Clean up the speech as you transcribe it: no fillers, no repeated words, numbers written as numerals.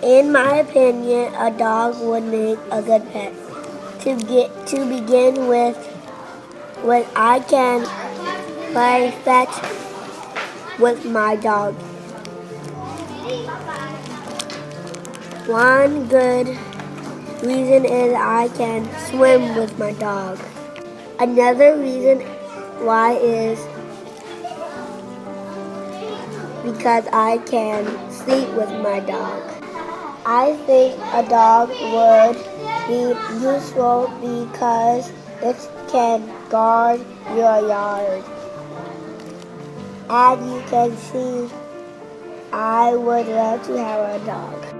In my opinion, a dog would make a good pet. To begin with, when I can play fetch with my dog. One good reason is I can swim with my dog. Another reason why is because I can sleep with my dog. I think a dog would be useful because it can guard your yard. As you can see, I would love to have a dog.